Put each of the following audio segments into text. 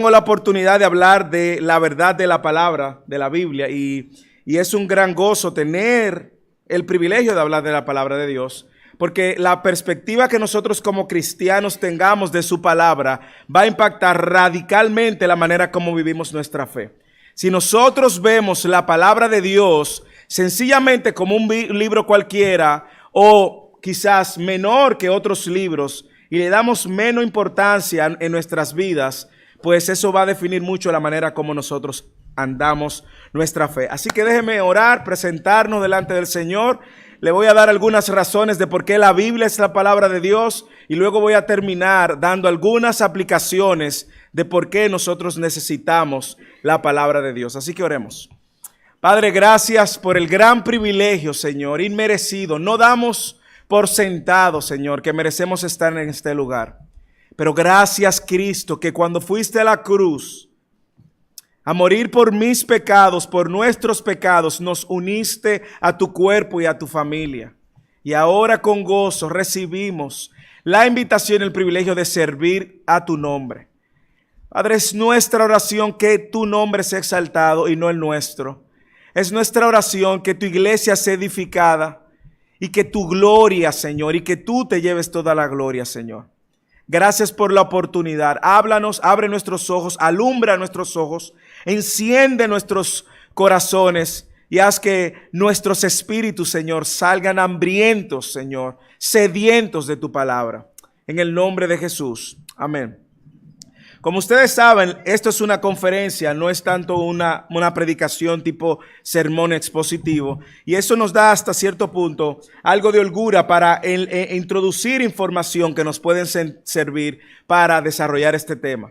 Tengo la oportunidad de hablar de la verdad de la palabra, de la Biblia, y es un gran gozo tener el privilegio de hablar de la palabra de Dios, porque la perspectiva que nosotros como cristianos tengamos de su palabra va a impactar radicalmente la manera como vivimos nuestra fe. Si nosotros vemos la palabra de Dios sencillamente como un libro cualquiera o quizás menor que otros libros y le damos menos importancia en nuestras vidas, pues eso va a definir mucho la manera como nosotros andamos nuestra fe. Así que déjeme orar, presentarnos delante del Señor. Le voy a dar algunas razones de por qué la Biblia es la palabra de Dios y luego voy a terminar dando algunas aplicaciones de por qué nosotros necesitamos la palabra de Dios. Así que oremos. Padre, gracias por el gran privilegio, Señor, inmerecido. No damos por sentado, Señor, que merecemos estar en este lugar. Pero gracias, Cristo, que cuando fuiste a la cruz a morir por mis pecados, por nuestros pecados, nos uniste a tu cuerpo y a tu familia. Y ahora con gozo recibimos la invitación y el privilegio de servir a tu nombre. Padre, es nuestra oración que tu nombre sea exaltado y no el nuestro. Es nuestra oración que tu iglesia sea edificada y que tu gloria, Señor, y que tú te lleves toda la gloria, Señor. Gracias por la oportunidad. Háblanos, abre nuestros ojos, alumbra nuestros ojos, enciende nuestros corazones y haz que nuestros espíritus, Señor, salgan hambrientos, Señor, sedientos de tu palabra. En el nombre de Jesús. Amén. Como ustedes saben, esto es una conferencia, no es tanto una predicación tipo sermón expositivo. Y eso nos da hasta cierto punto algo de holgura para introducir información que nos pueden servir para desarrollar este tema.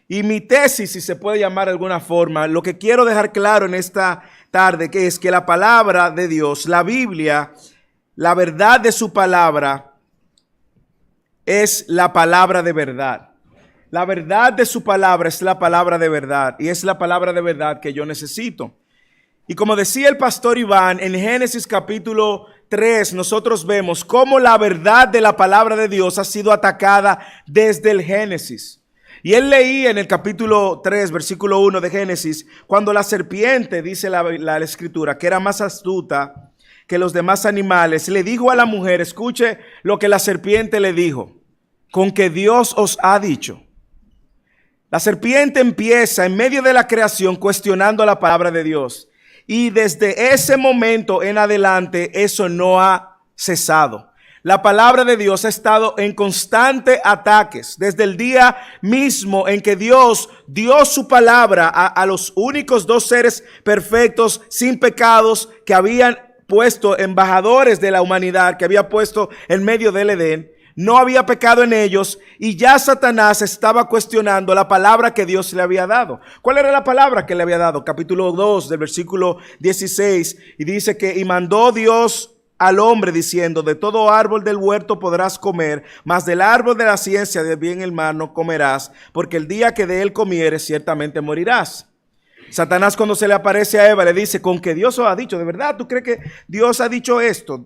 Y mi tesis, si se puede llamar de alguna forma, lo que quiero dejar claro en esta tarde, que es que la palabra de Dios, la Biblia, la verdad de su palabra, es la palabra de verdad. La verdad de su palabra es la palabra de verdad y es la palabra de verdad que yo necesito. Y como decía el pastor Iván, en Génesis capítulo 3 nosotros vemos cómo la verdad de la palabra de Dios ha sido atacada desde el Génesis. Y él leía en el capítulo 3, versículo 1 de Génesis, cuando la serpiente, dice la escritura, que era más astuta que los demás animales, le dijo a la mujer, escuche lo que la serpiente le dijo, con que Dios os ha dicho. La serpiente empieza en medio de la creación cuestionando la palabra de Dios. Y desde ese momento en adelante eso no ha cesado. La palabra de Dios ha estado en constante ataques. Desde el día mismo en que Dios dio su palabra a los únicos dos seres perfectos, sin pecados, que habían puesto embajadores de la humanidad, que había puesto en medio del Edén. No había pecado en ellos y ya Satanás estaba cuestionando la palabra que Dios le había dado. ¿Cuál era la palabra que le había dado? Capítulo 2 del versículo 16 y dice que y mandó Dios al hombre diciendo, de todo árbol del huerto podrás comer, mas del árbol de la ciencia del bien y el mal no comerás, porque el día que de él comieres ciertamente morirás. Satanás cuando se le aparece a Eva le dice, con que Dios os ha dicho, ¿de verdad tú crees que Dios ha dicho esto?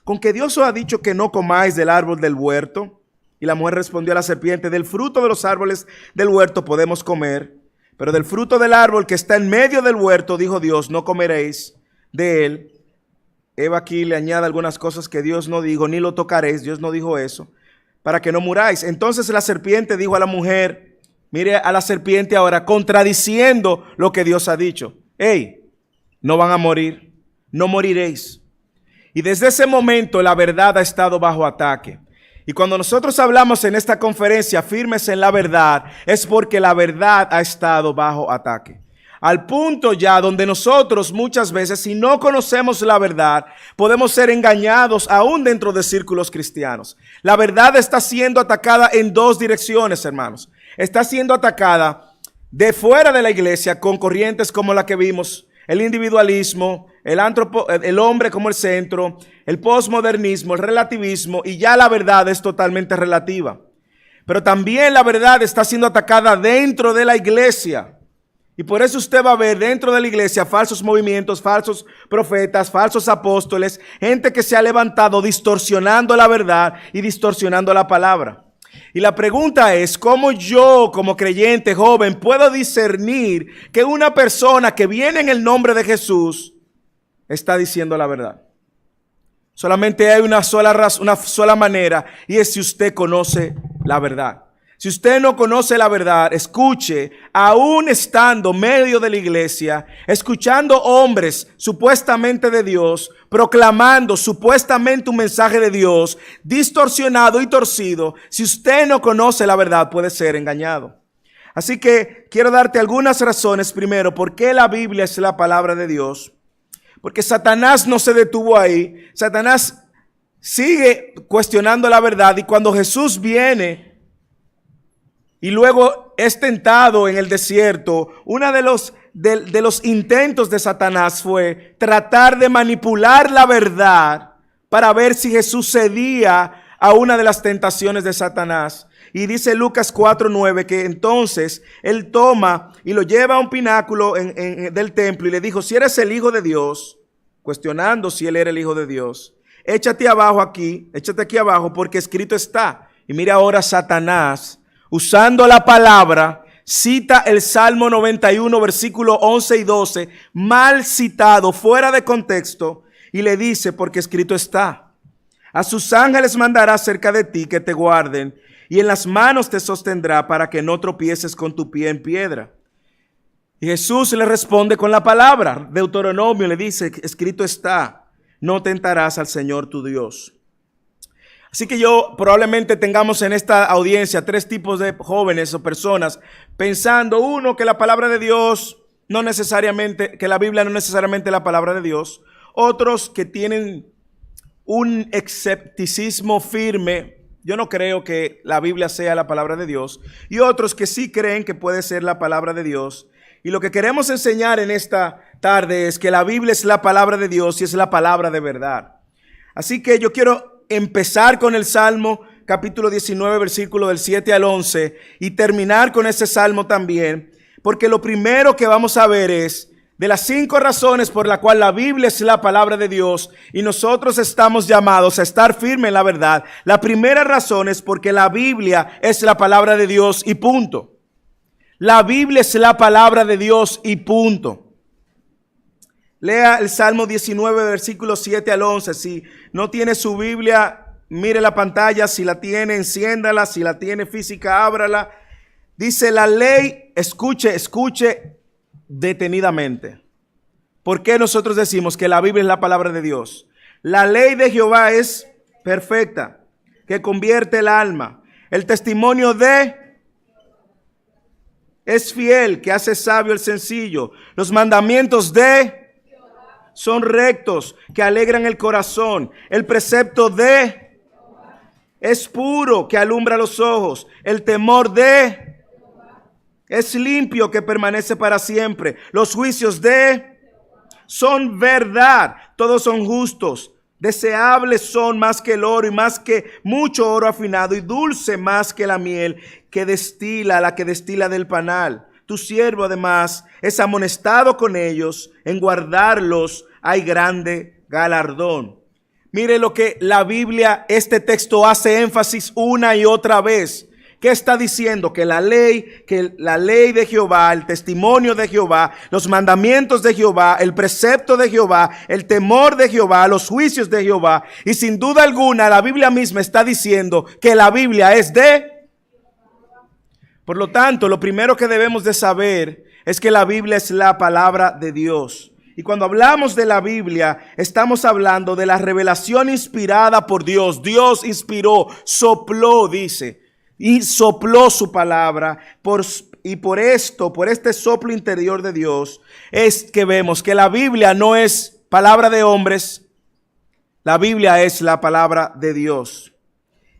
Con que Dios os ha dicho que no comáis del árbol del huerto. Y la mujer respondió a la serpiente, del fruto de los árboles del huerto podemos comer, pero del fruto del árbol que está en medio del huerto, dijo Dios, no comeréis de él. Eva aquí le añade algunas cosas que Dios no dijo, ni lo tocaréis, Dios no dijo eso, para que no muráis. Entonces la serpiente dijo a la mujer, mire a la serpiente ahora contradiciendo lo que Dios ha dicho. Hey, no van a morir, no moriréis. Y desde ese momento la verdad ha estado bajo ataque. Y cuando nosotros hablamos en esta conferencia firmes en la verdad, es porque la verdad ha estado bajo ataque. Al punto ya donde nosotros muchas veces, si no conocemos la verdad, podemos ser engañados aún dentro de círculos cristianos. La verdad está siendo atacada en dos direcciones, hermanos. Está siendo atacada de fuera de la iglesia con corrientes como la que vimos, el individualismo, el hombre como el centro, el posmodernismo, el relativismo, y ya la verdad es totalmente relativa. Pero también la verdad está siendo atacada dentro de la iglesia. Y por eso usted va a ver dentro de la iglesia falsos movimientos, falsos profetas, falsos apóstoles, gente que se ha levantado distorsionando la verdad y distorsionando la palabra. Y la pregunta es, ¿cómo yo como creyente joven puedo discernir que una persona que viene en el nombre de Jesús está diciendo la verdad? Solamente hay una sola manera, y es si usted conoce la verdad. Si usted no conoce la verdad, escuche, aún estando medio de la iglesia, escuchando hombres supuestamente de Dios, proclamando supuestamente un mensaje de Dios, distorsionado y torcido, si usted no conoce la verdad, puede ser engañado. Así que quiero darte algunas razones. Primero, ¿por qué la Biblia es la palabra de Dios? Porque Satanás no se detuvo ahí. Satanás sigue cuestionando la verdad, y cuando Jesús viene y luego es tentado en el desierto, uno de los intentos de Satanás fue tratar de manipular la verdad para ver si Jesús cedía a una de las tentaciones de Satanás. Y dice Lucas 4:9 que entonces él toma y lo lleva a un pináculo del templo y le dijo: si eres el Hijo de Dios, cuestionando si él era el Hijo de Dios, échate aquí abajo, porque escrito está. Y mira ahora Satanás, usando la palabra, cita el Salmo 91, versículo 11 y 12, mal citado, fuera de contexto, y le dice: porque escrito está, a sus ángeles mandará cerca de ti que te guarden, y en las manos te sostendrá para que no tropieces con tu pie en piedra. Y Jesús le responde con la palabra. Deuteronomio le dice: escrito está, no tentarás al Señor tu Dios. Así que probablemente tengamos en esta audiencia tres tipos de jóvenes o personas pensando: uno, que la palabra de Dios no necesariamente, que la Biblia no necesariamente es la palabra de Dios. Otros que tienen un escepticismo firme: yo no creo que la Biblia sea la palabra de Dios. Y otros que sí creen que puede ser la palabra de Dios. Y lo que queremos enseñar en esta tarde es que la Biblia es la palabra de Dios y es la palabra de verdad. Así que yo quiero empezar con el Salmo capítulo 19, versículo del 7 al 11 y terminar con ese Salmo también, porque lo primero que vamos a ver es de las 5 razones por la cual la Biblia es la palabra de Dios y nosotros estamos llamados a estar firmes en la verdad. La primera razón es porque la Biblia es la palabra de Dios y punto. La Biblia es la palabra de Dios y punto. Lea el Salmo 19, versículos 7 al 11. Si no tiene su Biblia, mire la pantalla. Si la tiene, enciéndala. Si la tiene física, ábrala. Dice la ley, escuche detenidamente. ¿Por qué nosotros decimos que la Biblia es la palabra de Dios? La ley de Jehová es perfecta, que convierte el alma. El testimonio es fiel, que hace sabio el sencillo. Los mandamientos son rectos, que alegran el corazón. El precepto es puro, que alumbra los ojos. El temor es limpio, que permanece para siempre. Los juicios son verdad, todos son justos. Deseables son más que el oro y más que mucho oro afinado, y dulce más que la miel que la que destila del panal. Tu siervo además es amonestado con ellos, en guardarlos hay grande galardón. Mire lo que la Biblia, este texto hace énfasis una y otra vez. ¿Qué está diciendo? Que la ley de Jehová, el testimonio de Jehová, los mandamientos de Jehová, el precepto de Jehová, el temor de Jehová, los juicios de Jehová. Y sin duda alguna la Biblia misma está diciendo que la Biblia es Por lo tanto, lo primero que debemos de saber es que la Biblia es la palabra de Dios. Y cuando hablamos de la Biblia, estamos hablando de la revelación inspirada por Dios. Dios inspiró, sopló, dice. Y sopló su palabra, por este soplo interior de Dios, es que vemos que la Biblia no es palabra de hombres, la Biblia es la palabra de Dios.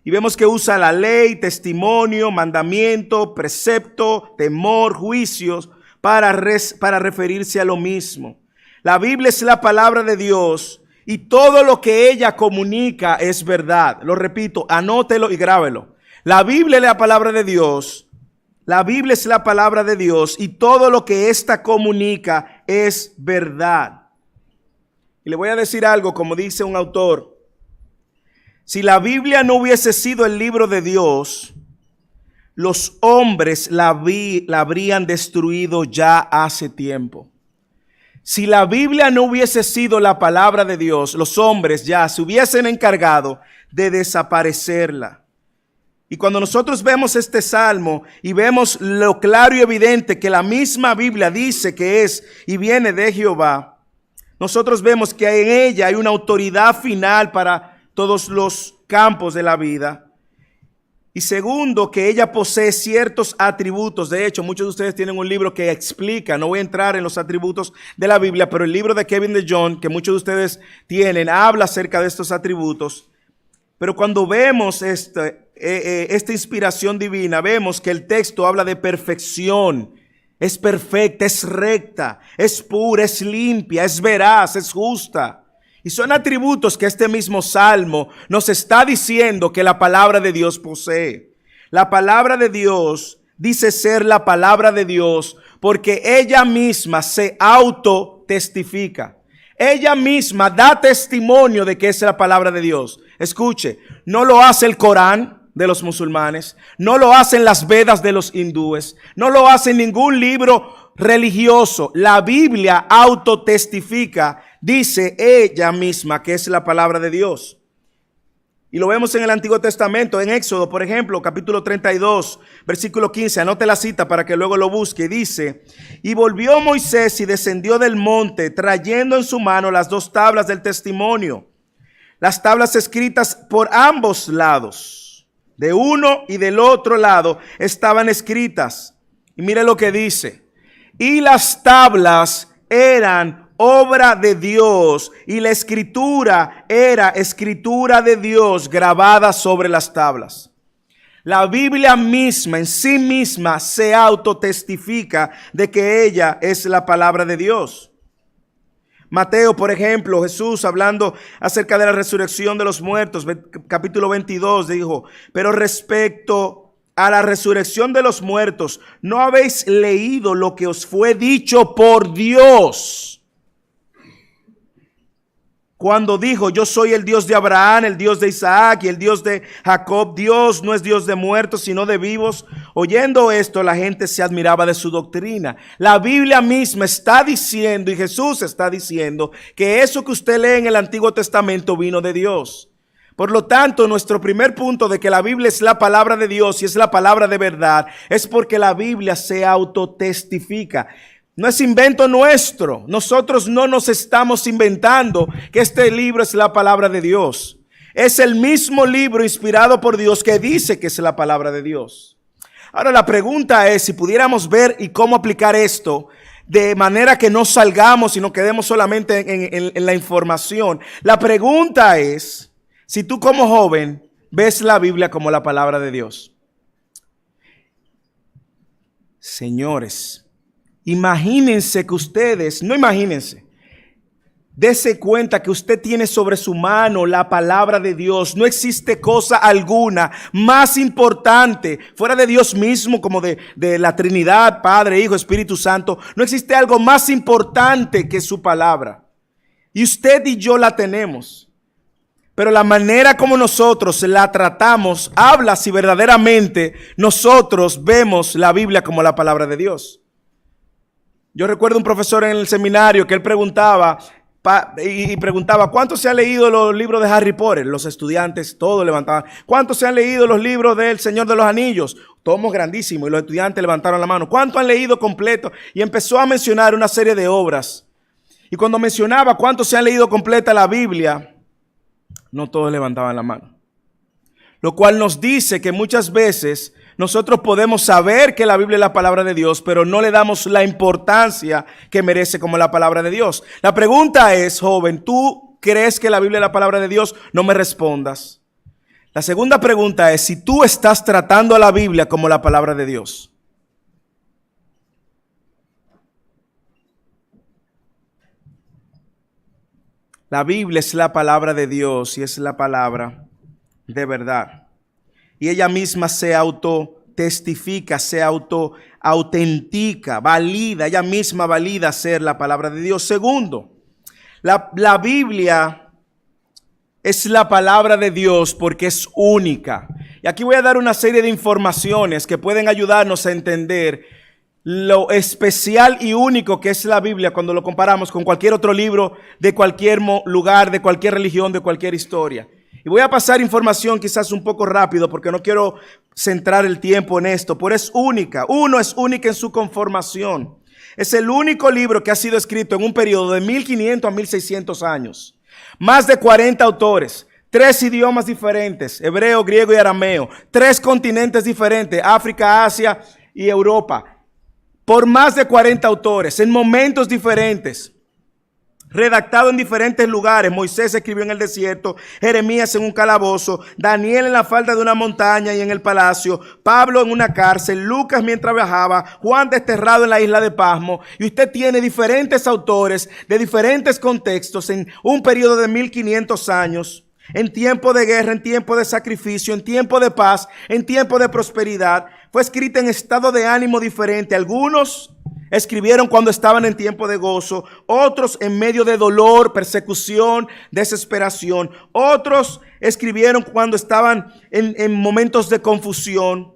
Y vemos que usa la ley, testimonio, mandamiento, precepto, temor, juicios, para referirse a lo mismo. La Biblia es la palabra de Dios y todo lo que ella comunica es verdad. Lo repito, anótelo y grábelo. La Biblia es la palabra de Dios. La Biblia es la palabra de Dios y todo lo que ésta comunica es verdad. Y le voy a decir algo, como dice un autor. Si la Biblia no hubiese sido el libro de Dios, los hombres la habrían destruido ya hace tiempo. Si la Biblia no hubiese sido la palabra de Dios, los hombres ya se hubiesen encargado de desaparecerla. Y cuando nosotros vemos este salmo y vemos lo claro y evidente que la misma Biblia dice que es y viene de Jehová, nosotros vemos que en ella hay una autoridad final para todos los campos de la vida. Y segundo, que ella posee ciertos atributos. De hecho, muchos de ustedes tienen un libro que explica, no voy a entrar en los atributos de la Biblia, pero el libro de Kevin DeJohn, que muchos de ustedes tienen, habla acerca de estos atributos. Pero cuando vemos esta inspiración divina, vemos que el texto habla de perfección. Es perfecta, es recta, es pura, es limpia, es veraz, es justa. Y son atributos que este mismo salmo nos está diciendo que la palabra de Dios posee. La palabra de Dios dice ser la palabra de Dios porque ella misma se autotestifica. Ella misma da testimonio de que es la palabra de Dios. Escuche, no lo hace el Corán de los musulmanes, no lo hacen las Vedas de los hindúes, no lo hace ningún libro religioso. La Biblia autotestifica, dice ella misma que es la palabra de Dios. Y lo vemos en el Antiguo Testamento, en Éxodo, por ejemplo, capítulo 32, versículo 15. Anote la cita para que luego lo busque. Dice: y volvió Moisés y descendió del monte, trayendo en su mano las 2 tablas del testimonio, las tablas escritas por ambos lados. De uno y del otro lado estaban escritas. Y mire lo que dice: y las tablas eran obra de Dios, y la escritura era escritura de Dios grabada sobre las tablas. La Biblia misma, en sí misma, se autotestifica de que ella es la palabra de Dios. Mateo, por ejemplo, Jesús hablando acerca de la resurrección de los muertos, capítulo 22, dijo: pero respecto a la resurrección de los muertos, ¿no habéis leído lo que os fue dicho por Dios? Cuando dijo: yo soy el Dios de Abraham, el Dios de Isaac y el Dios de Jacob. Dios no es Dios de muertos, sino de vivos. Oyendo esto, la gente se admiraba de su doctrina. La Biblia misma está diciendo, y Jesús está diciendo, que eso que usted lee en el Antiguo Testamento vino de Dios. Por lo tanto, nuestro primer punto de que la Biblia es la palabra de Dios y es la palabra de verdad, es porque la Biblia se autotestifica. No es invento nuestro. Nosotros no nos estamos inventando que este libro es la palabra de Dios. Es el mismo libro inspirado por Dios que dice que es la palabra de Dios. Ahora la pregunta es si pudiéramos ver y cómo aplicar esto de manera que no salgamos y no quedemos solamente en la información. La pregunta es si tú como joven ves la Biblia como la palabra de Dios. Señores, imagínense que ustedes, no imagínense, dese cuenta que usted tiene sobre su mano la palabra de Dios. No existe cosa alguna más importante fuera de Dios mismo, como de la Trinidad, Padre, Hijo, Espíritu Santo. No existe algo más importante que su palabra. Y usted y yo la tenemos. Pero la manera como nosotros la tratamos habla si verdaderamente nosotros vemos la Biblia como la palabra de Dios. Yo recuerdo un profesor en el seminario que él preguntaba ¿cuántos se han leído los libros de Harry Potter? Los estudiantes todos levantaban. ¿Cuántos se han leído los libros del Señor de los Anillos? Tomos grandísimos, y los estudiantes levantaron la mano. ¿Cuántos han leído completo? Y empezó a mencionar una serie de obras. Y cuando mencionaba cuántos se han leído completa la Biblia, no todos levantaban la mano. Lo cual nos dice que muchas veces nosotros podemos saber que la Biblia es la palabra de Dios, pero no le damos la importancia que merece como la palabra de Dios. La pregunta es, joven, ¿tú crees que la Biblia es la palabra de Dios? No me respondas. La segunda pregunta es si tú estás tratando a la Biblia como la palabra de Dios. La Biblia es la palabra de Dios y es la palabra de verdad. Y ella misma se autotestifica, se autentica, valida, ella misma valida ser la palabra de Dios. Segundo, la Biblia es la palabra de Dios porque es única. Y aquí voy a dar una serie de informaciones que pueden ayudarnos a entender lo especial y único que es la Biblia cuando lo comparamos con cualquier otro libro de cualquier lugar, de cualquier religión, de cualquier historia. Y voy a pasar información quizás un poco rápido porque no quiero centrar el tiempo en esto, pero es única. Uno, es única en su conformación. Es el único libro que ha sido escrito en un periodo de 1500 a 1600 años. Más de 40 autores, 3 idiomas diferentes, hebreo, griego y arameo, 3 continentes diferentes, África, Asia y Europa, por más de 40 autores, en momentos diferentes, redactado en diferentes lugares. Moisés escribió en el desierto, Jeremías en un calabozo, Daniel en la falda de una montaña y en el palacio, Pablo en una cárcel, Lucas mientras viajaba, Juan desterrado en la isla de Pasmo. Y usted tiene diferentes autores de diferentes contextos en un periodo de 1500 años, en tiempo de guerra, en tiempo de sacrificio, en tiempo de paz, en tiempo de prosperidad. Fue escrita en estado de ánimo diferente. Algunos escribieron cuando estaban en tiempo de gozo, otros en medio de dolor, persecución, desesperación. Otros escribieron cuando estaban en momentos de confusión.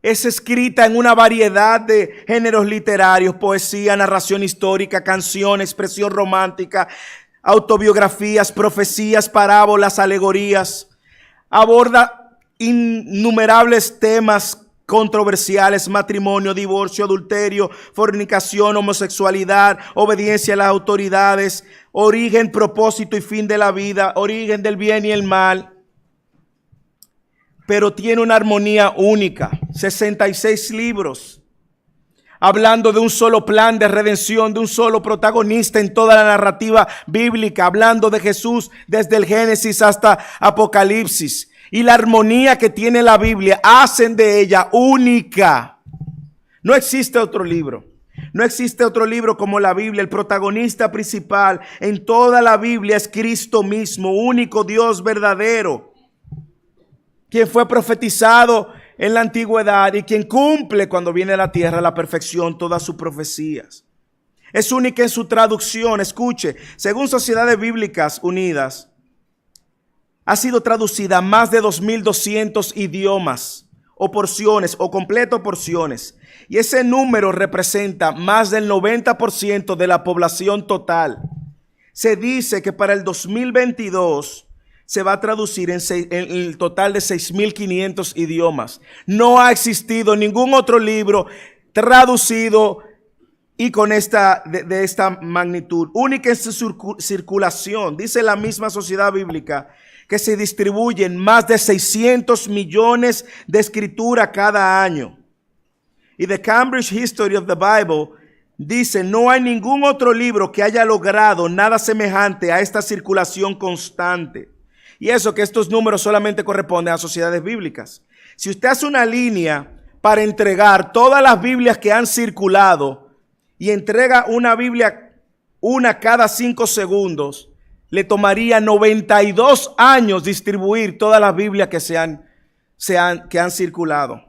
Es escrita en una variedad de géneros literarios: poesía, narración histórica, canción, expresión romántica, autobiografías, profecías, parábolas, alegorías. Aborda innumerables temas controversiales: matrimonio, divorcio, adulterio, fornicación, homosexualidad, obediencia a las autoridades, origen, propósito y fin de la vida, origen del bien y el mal. Pero tiene una armonía única. 66 libros, hablando de un solo plan de redención, de un solo protagonista en toda la narrativa bíblica, hablando de Jesús desde el Génesis hasta Apocalipsis. Y la armonía que tiene la Biblia hacen de ella única. No existe otro libro. No existe otro libro como la Biblia. El protagonista principal en toda la Biblia es Cristo mismo, único Dios verdadero, quien fue profetizado en la antigüedad y quien cumple cuando viene a la tierra a la perfección todas sus profecías. Es única en su traducción. Escuche, según Sociedades Bíblicas Unidas, ha sido traducida a más de 2200 idiomas o porciones o completo porciones. Y ese número representa más del 90% de la población total. Se dice que para el 2022 se va a traducir en el total de 6500 idiomas. No ha existido ningún otro libro traducido y con esta magnitud. Única en su circulación. Dice la misma Sociedad Bíblica que se distribuyen más de 600 millones de escritura cada año. Y The Cambridge History of the Bible dice: no hay ningún otro libro que haya logrado nada semejante a esta circulación constante. Y eso que estos números solamente corresponden a sociedades bíblicas. Si usted hace una línea para entregar todas las Biblias que han circulado y entrega una Biblia, una cada 5 segundos, le tomaría 92 años distribuir todas las Biblias que han circulado.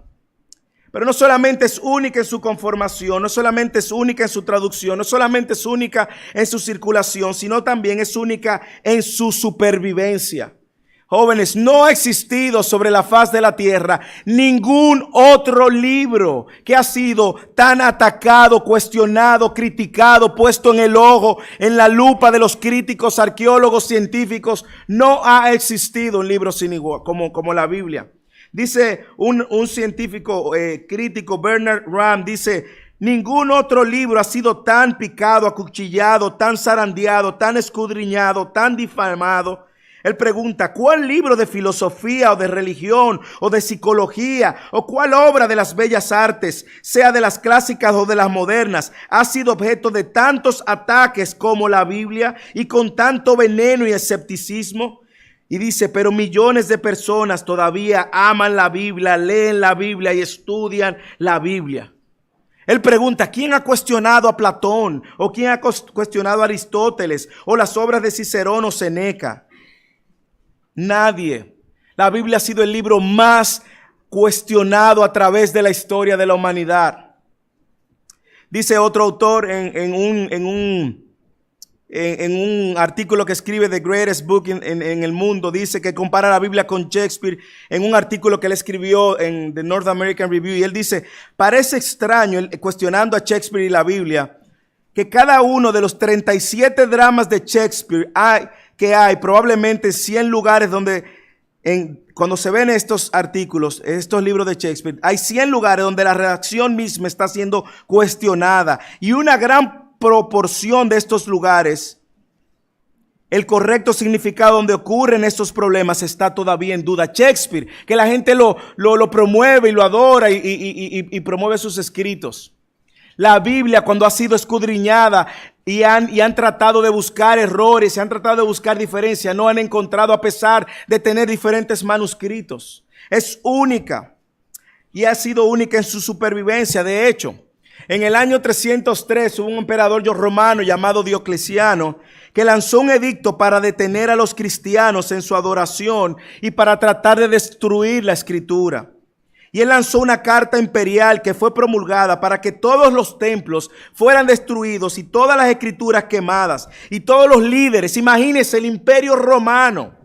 Pero no solamente es única en su conformación, no solamente es única en su traducción, no solamente es única en su circulación, sino también es única en su supervivencia. Jóvenes, no ha existido sobre la faz de la tierra ningún otro libro que ha sido tan atacado, cuestionado, criticado, puesto en el ojo, en la lupa de los críticos, arqueólogos, científicos. No ha existido un libro sin igual como la Biblia. Dice un científico crítico, Bernard Ramm, dice: ningún otro libro ha sido tan picado, acuchillado, tan zarandeado, tan escudriñado, tan difamado. Él pregunta: ¿cuál libro de filosofía o de religión o de psicología o cuál obra de las bellas artes, sea de las clásicas o de las modernas, ha sido objeto de tantos ataques como la Biblia y con tanto veneno y escepticismo? Y dice: pero millones de personas todavía aman la Biblia, leen la Biblia y estudian la Biblia. Él pregunta: ¿quién ha cuestionado a Platón? ¿O quién ha cuestionado a Aristóteles? ¿O las obras de Cicerón o Séneca? Nadie. La Biblia ha sido el libro más cuestionado a través de la historia de la humanidad. Dice otro autor en en un artículo que escribe The Greatest Book en el mundo, dice que compara la Biblia con Shakespeare en un artículo que él escribió en The North American Review. Y él dice, parece extraño, cuestionando a Shakespeare y la Biblia, que cada uno de los 37 dramas de Shakespeare hay probablemente 100 lugares donde, cuando se ven estos artículos, estos libros de Shakespeare, hay 100 lugares donde la redacción misma está siendo cuestionada. Y una gran proporción de estos lugares, el correcto significado donde ocurren estos problemas está todavía en duda. Shakespeare, que la gente lo promueve y lo adora y promueve sus escritos. La Biblia, cuando ha sido escudriñada y han tratado de buscar errores, y han tratado de buscar diferencias, no han encontrado, a pesar de tener diferentes manuscritos. Es única y ha sido única en su supervivencia. De hecho, en el año 303 hubo un emperador romano llamado Diocleciano que lanzó un edicto para detener a los cristianos en su adoración y para tratar de destruir la escritura. Y él lanzó una carta imperial que fue promulgada para que todos los templos fueran destruidos y todas las escrituras quemadas y todos los líderes. Imagínense el imperio romano,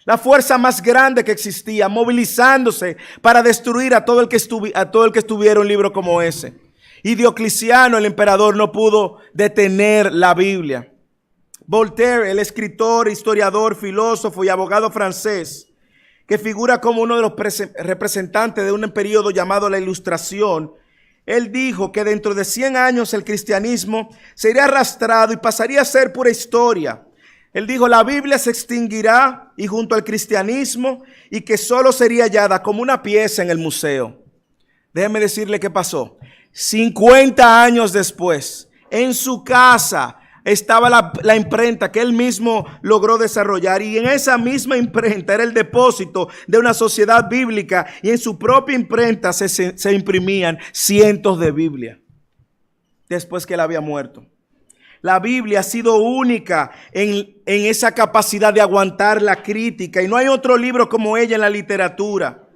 la fuerza más grande que existía, movilizándose para destruir a todo el que estuviera un libro como ese. Y Diocleciano, el emperador, no pudo detener la Biblia. Voltaire, el escritor, historiador, filósofo y abogado francés, que figura como uno de los representantes de un periodo llamado la Ilustración, él dijo que dentro de 100 años el cristianismo sería arrastrado y pasaría a ser pura historia. Él dijo, la Biblia se extinguirá y junto al cristianismo, y que solo sería hallada como una pieza en el museo. Déjeme decirle qué pasó. 50 años después, en su casa estaba la imprenta que él mismo logró desarrollar, y en esa misma imprenta era el depósito de una sociedad bíblica, y en su propia imprenta se imprimían cientos de Biblias después que él había muerto. La Biblia ha sido única en esa capacidad de aguantar la crítica, y no hay otro libro como ella en la literatura.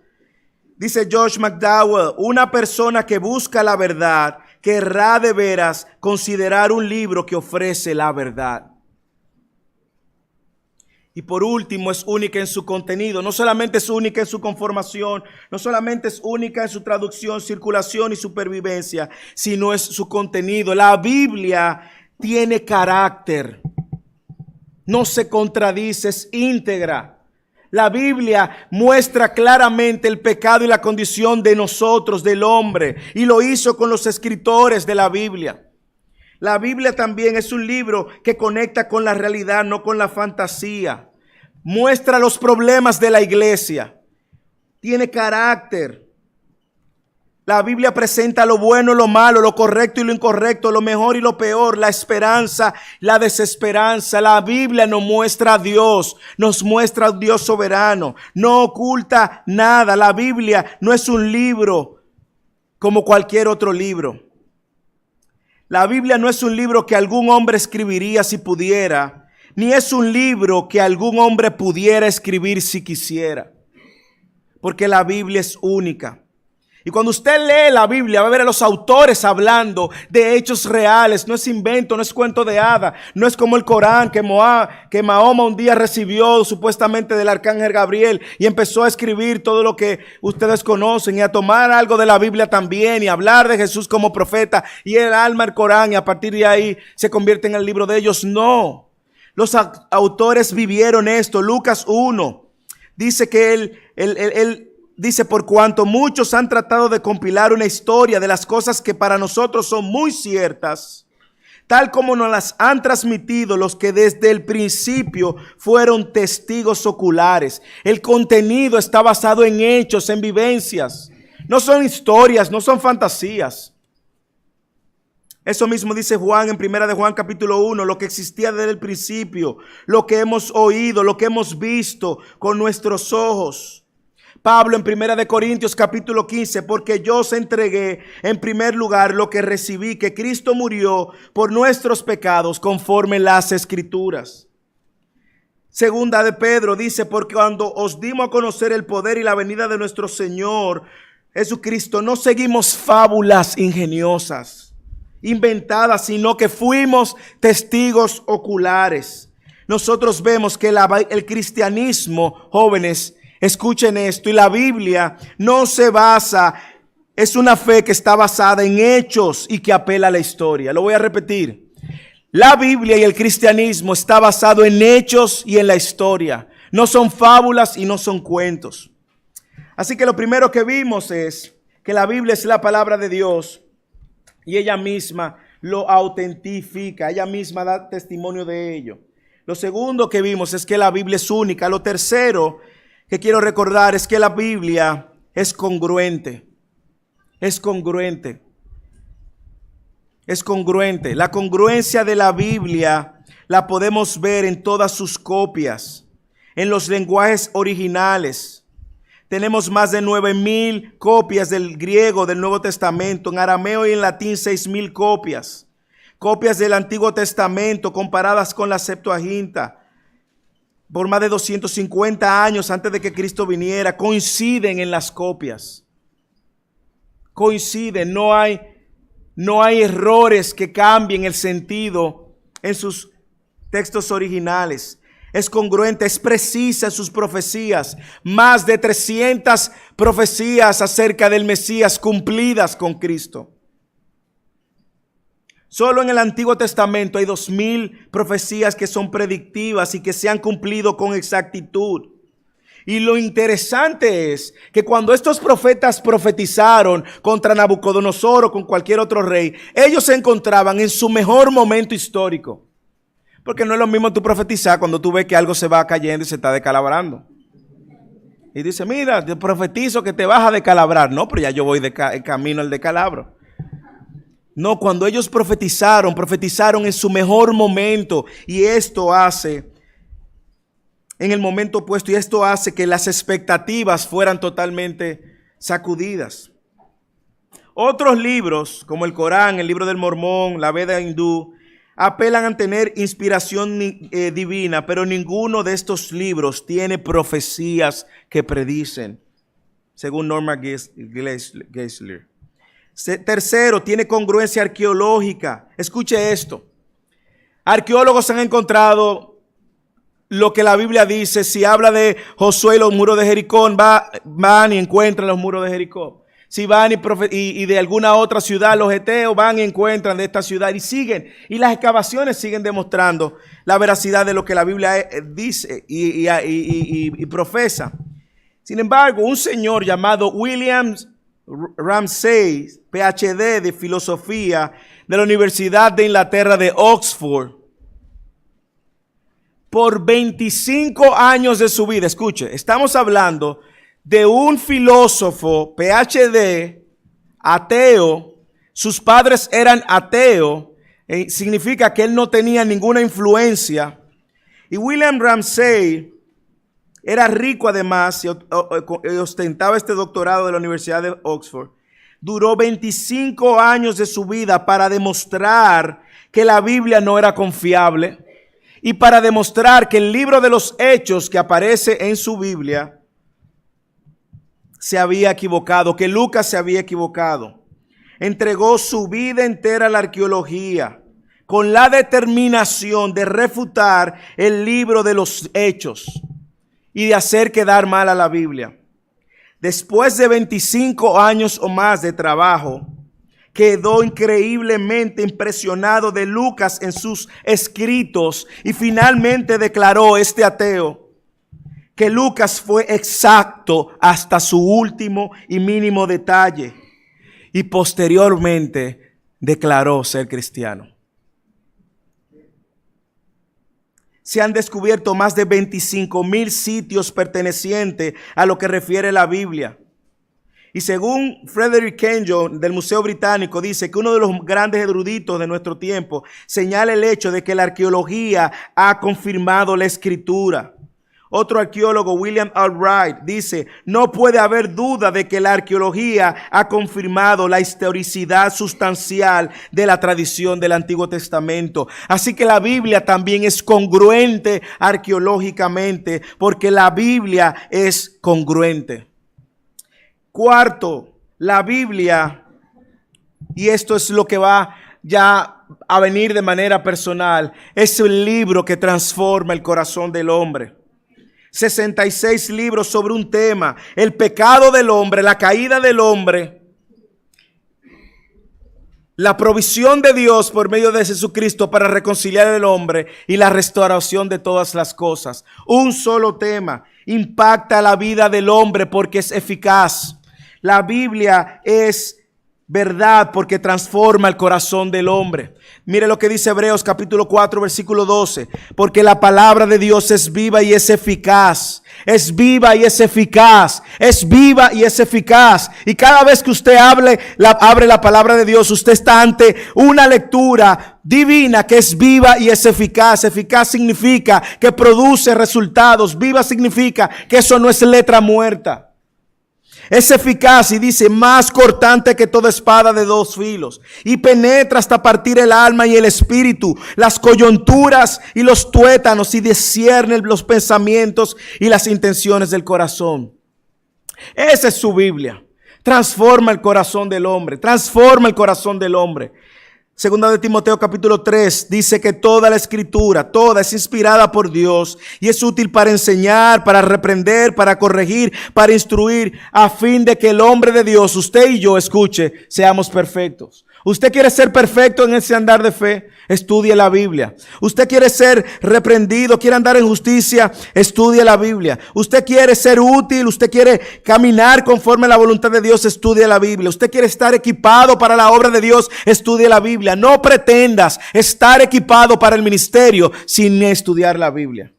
Dice George McDowell, una persona que busca la verdad querrá de veras considerar un libro que ofrece la verdad. Y por último, es única en su contenido. No solamente es única en su conformación, no solamente es única en su traducción, circulación y supervivencia, sino es su contenido. La Biblia tiene carácter, no se contradice, es íntegra. La Biblia muestra claramente el pecado y la condición de nosotros, del hombre, y lo hizo con los escritores de la Biblia. La Biblia también es un libro que conecta con la realidad, no con la fantasía. Muestra los problemas de la iglesia. Tiene carácter. La Biblia presenta lo bueno, lo malo, lo correcto y lo incorrecto, lo mejor y lo peor, la esperanza, la desesperanza. La Biblia nos muestra a Dios, nos muestra a Dios soberano, no oculta nada. La Biblia no es un libro como cualquier otro libro. La Biblia no es un libro que algún hombre escribiría si pudiera, ni es un libro que algún hombre pudiera escribir si quisiera, porque la Biblia es única. Y cuando usted lee la Biblia, va a ver a los autores hablando de hechos reales. No es invento, no es cuento de hada. No es como el Corán que Mahoma un día recibió supuestamente del arcángel Gabriel y empezó a escribir todo lo que ustedes conocen y a tomar algo de la Biblia también y hablar de Jesús como profeta y el alma el Corán, y a partir de ahí se convierte en el libro de ellos. No, los autores vivieron esto. Lucas 1 dice que él dice, por cuanto muchos han tratado de compilar una historia de las cosas que para nosotros son muy ciertas, tal como nos las han transmitido los que desde el principio fueron testigos oculares. El contenido está basado en hechos, en vivencias. No son historias, no son fantasías. Eso mismo dice Juan en 1 de Juan capítulo 1, lo que existía desde el principio, lo que hemos oído, lo que hemos visto con nuestros ojos. Pablo en 1 de Corintios capítulo 15, porque yo os entregué en primer lugar lo que recibí, que Cristo murió por nuestros pecados conforme las Escrituras. Segunda de Pedro dice, porque cuando os dimos a conocer el poder y la venida de nuestro Señor Jesucristo, no seguimos fábulas ingeniosas. inventada, sino que fuimos testigos oculares. Nosotros vemos que el cristianismo, jóvenes, escuchen esto, y la Biblia no se basa, es una fe que está basada en hechos y que apela a la historia. Lo voy a repetir. La Biblia y el cristianismo está basado en hechos y en la historia. No son fábulas y no son cuentos. Así que lo primero que vimos es que la Biblia es la palabra de Dios y ella misma lo autentifica, ella misma da testimonio de ello. Lo segundo que vimos es que la Biblia es única. Lo tercero que quiero recordar es que la Biblia es congruente. Es congruente. Es congruente. La congruencia de la Biblia la podemos ver en todas sus copias, en los lenguajes originales. Tenemos más de 9,000 copias del griego del Nuevo Testamento, en arameo y en latín 6,000 copias. Copias del Antiguo Testamento comparadas con la Septuaginta. Por más de 250 años antes de que Cristo viniera, coinciden en las copias. Coinciden, no hay errores que cambien el sentido en sus textos originales. Es congruente, es precisa en sus profecías. Más de 300 profecías acerca del Mesías cumplidas con Cristo. Solo en el Antiguo Testamento hay 2,000 profecías que son predictivas y que se han cumplido con exactitud. Y lo interesante es que cuando estos profetas profetizaron contra Nabucodonosor o con cualquier otro rey, ellos se encontraban en su mejor momento histórico. Porque no es lo mismo tú profetizar cuando tú ves que algo se va cayendo y se está descalabrando. Y dice, mira, yo profetizo que te vas a descalabrar. No, pero ya yo voy camino al descalabro. No, cuando ellos profetizaron en su mejor momento. Y esto hace, en el momento opuesto, y esto hace que las expectativas fueran totalmente sacudidas. Otros libros, como el Corán, el libro del Mormón, la Veda hindú, apelan a tener inspiración divina, pero ninguno de estos libros tiene profecías que predicen, según Norman Geisler. Tercero, tiene congruencia arqueológica. Escuche esto. Arqueólogos han encontrado lo que la Biblia dice. Si habla de Josué y los muros de Jericó, van y encuentran los muros de Jericó. Si van y de alguna otra ciudad, los heteos van y encuentran de esta ciudad y siguen. Y las excavaciones siguen demostrando la veracidad de lo que la Biblia dice y profesa. Sin embargo, un señor llamado William Ramsay, PhD de filosofía de la Universidad de Inglaterra de Oxford, por 25 años de su vida, escuche, estamos hablando de un filósofo PhD ateo, sus padres eran ateos, significa que él no tenía ninguna influencia, y William Ramsay era rico además y ostentaba este doctorado de la Universidad de Oxford. Duró 25 años de su vida para demostrar que la Biblia no era confiable y para demostrar que el libro de los Hechos que aparece en su Biblia se había equivocado, que Lucas se había equivocado. Entregó su vida entera a la arqueología con la determinación de refutar el libro de los Hechos y de hacer quedar mal a la Biblia. Después de 25 años o más de trabajo, quedó increíblemente impresionado de Lucas en sus escritos y finalmente declaró este ateo que Lucas fue exacto hasta su último y mínimo detalle y posteriormente declaró ser cristiano. Se han descubierto más de 25,000 sitios pertenecientes a lo que refiere la Biblia. Y según Frederick Kenyon del Museo Británico, dice que uno de los grandes eruditos de nuestro tiempo señala el hecho de que la arqueología ha confirmado la escritura. Otro arqueólogo, William Albright, dice, no puede haber duda de que la arqueología ha confirmado la historicidad sustancial de la tradición del Antiguo Testamento. Así que la Biblia también es congruente arqueológicamente, porque la Biblia es congruente. Cuarto, la Biblia, y esto es lo que va ya a venir de manera personal, es un libro que transforma el corazón del hombre. 66 libros sobre un tema, el pecado del hombre, la caída del hombre, la provisión de Dios por medio de Jesucristo para reconciliar al hombre y la restauración de todas las cosas. Un solo tema impacta la vida del hombre porque es eficaz. La Biblia es verdad porque transforma el corazón del hombre. Mire lo que dice Hebreos capítulo 4 versículo 12. Porque la palabra de Dios es viva y es eficaz. Es viva y es eficaz. Es viva y es eficaz. Y cada vez que usted abre la palabra de Dios, usted está ante una lectura divina que es viva y es eficaz. Eficaz significa que produce resultados. Viva significa que eso no es letra muerta. Es eficaz y dice más cortante que toda espada de dos filos y penetra hasta partir el alma y el espíritu, las coyunturas y los tuétanos y discierne los pensamientos y las intenciones del corazón. Esa es su Biblia. Transforma el corazón del hombre. Transforma el corazón del hombre. Segunda de Timoteo capítulo 3 dice que toda la escritura, toda es inspirada por Dios y es útil para enseñar, para reprender, para corregir, para instruir, a fin de que el hombre de Dios, usted y yo, escuche, seamos perfectos. ¿Usted quiere ser perfecto en ese andar de fe? Estudie la Biblia. ¿Usted quiere ser reprendido? ¿Quiere andar en justicia? Estudie la Biblia. ¿Usted quiere ser útil? ¿Usted quiere caminar conforme a la voluntad de Dios? Estudie la Biblia. ¿Usted quiere estar equipado para la obra de Dios? Estudie la Biblia. No pretendas estar equipado para el ministerio sin estudiar la Biblia.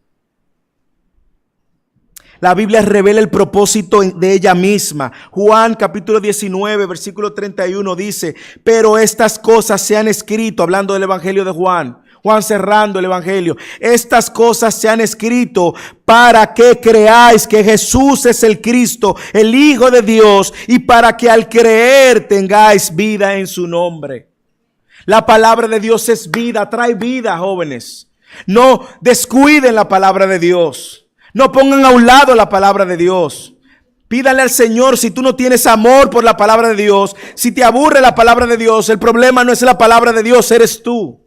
La Biblia revela el propósito de ella misma. Juan capítulo 19 versículo 31 dice, pero estas cosas se han escrito, hablando del evangelio de Juan. Juan cerrando el evangelio. Estas cosas se han escrito para que creáis que Jesús es el Cristo, el Hijo de Dios, y para que al creer tengáis vida en su nombre. La palabra de Dios es vida, trae vida, jóvenes. No descuiden la palabra de Dios. No pongan a un lado la palabra de Dios. Pídale al Señor si tú no tienes amor por la palabra de Dios. Si te aburre la palabra de Dios, el problema no es la palabra de Dios, eres tú.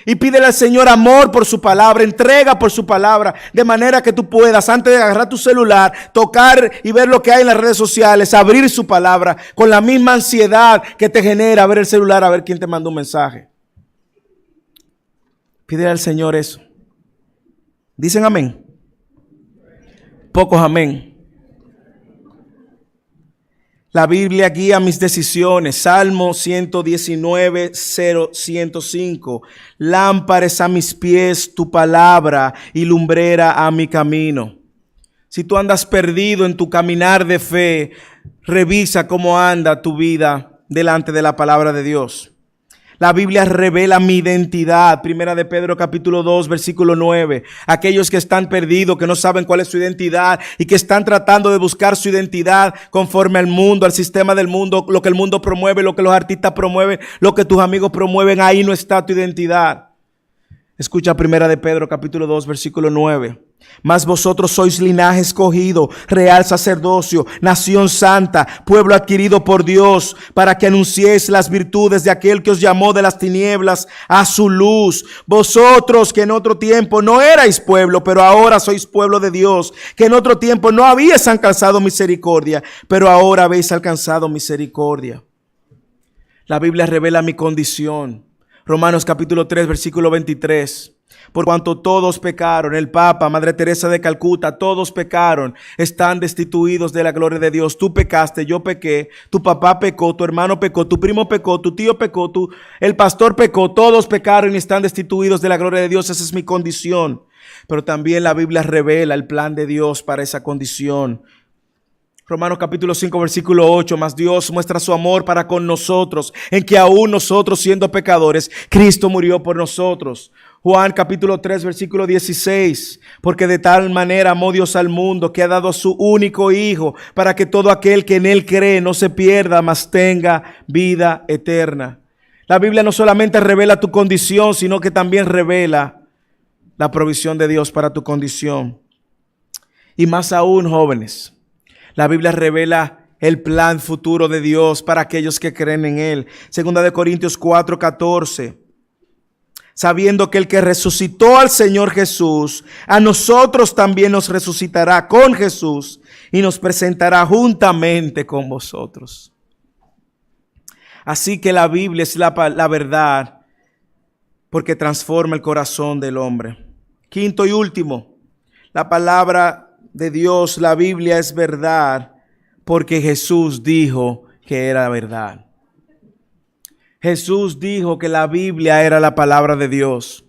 Y pídele al Señor amor por su palabra, entrega por su palabra, de manera que tú puedas, antes de agarrar tu celular, tocar y ver lo que hay en las redes sociales, abrir su palabra con la misma ansiedad que te genera ver el celular, a ver quién te mandó un mensaje. Pídele al Señor eso. ¿Dicen amén? Pocos amén. La Biblia guía mis decisiones. Salmo 119, 105. Lámparas a mis pies tu palabra y lumbrera a mi camino. Si tú andas perdido en tu caminar de fe, revisa cómo anda tu vida delante de la palabra de Dios. La Biblia revela mi identidad. Primera de Pedro capítulo 2 versículo 9. Aquellos que están perdidos, que no saben cuál es su identidad y que están tratando de buscar su identidad conforme al mundo, al sistema del mundo, lo que el mundo promueve, lo que los artistas promueven, lo que tus amigos promueven, ahí no está tu identidad. Escucha Primera de Pedro capítulo 2 versículo 9. Mas vosotros sois linaje escogido, real sacerdocio, nación santa, pueblo adquirido por Dios, para que anunciéis las virtudes de aquel que os llamó de las tinieblas a su luz. Vosotros que en otro tiempo no erais pueblo, pero ahora sois pueblo de Dios, que en otro tiempo no habíais alcanzado misericordia, pero ahora habéis alcanzado misericordia. La Biblia revela mi condición. Romanos capítulo 3 versículo 23. Por cuanto todos pecaron, el Papa, Madre Teresa de Calcuta, todos pecaron, están destituidos de la gloria de Dios. Tú pecaste, yo pequé, tu papá pecó, tu hermano pecó, tu primo pecó, tu tío pecó, el pastor pecó, todos pecaron y están destituidos de la gloria de Dios. Esa es mi condición. Pero también la Biblia revela el plan de Dios para esa condición. Romanos capítulo 5 versículo 8, mas Dios muestra su amor para con nosotros, en que aún nosotros siendo pecadores, Cristo murió por nosotros. Juan capítulo 3 versículo 16, porque de tal manera amó Dios al mundo que ha dado a su único Hijo, para que todo aquel que en él cree no se pierda, mas tenga vida eterna. La Biblia no solamente revela tu condición, sino que también revela la provisión de Dios para tu condición. Y más aún, jóvenes, la Biblia revela el plan futuro de Dios para aquellos que creen en Él. Segunda de Corintios 4:14. Sabiendo que el que resucitó al Señor Jesús, a nosotros también nos resucitará con Jesús y nos presentará juntamente con vosotros. Así que la Biblia es la verdad, porque transforma el corazón del hombre. Quinto y último, la palabra de Dios, la Biblia es verdad, porque Jesús dijo que era verdad. Jesús dijo que la Biblia era la palabra de Dios.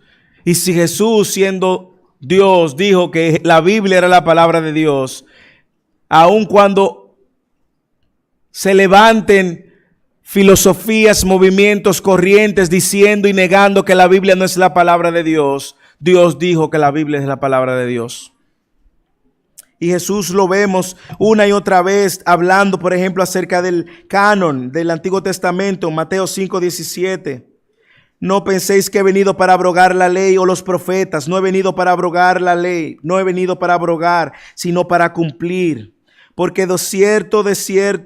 Y si Jesús, siendo Dios, dijo que la Biblia era la palabra de Dios, aun cuando se levanten filosofías, movimientos, corrientes diciendo y negando que la Biblia no es la palabra de Dios, Dios dijo que la Biblia es la palabra de Dios. Y Jesús lo vemos una y otra vez hablando, por ejemplo, acerca del canon del Antiguo Testamento, Mateo 5:17. No penséis que he venido para abrogar la ley o los profetas. No he venido para abrogar la ley, no he venido para abrogar, sino para cumplir. Porque de cierto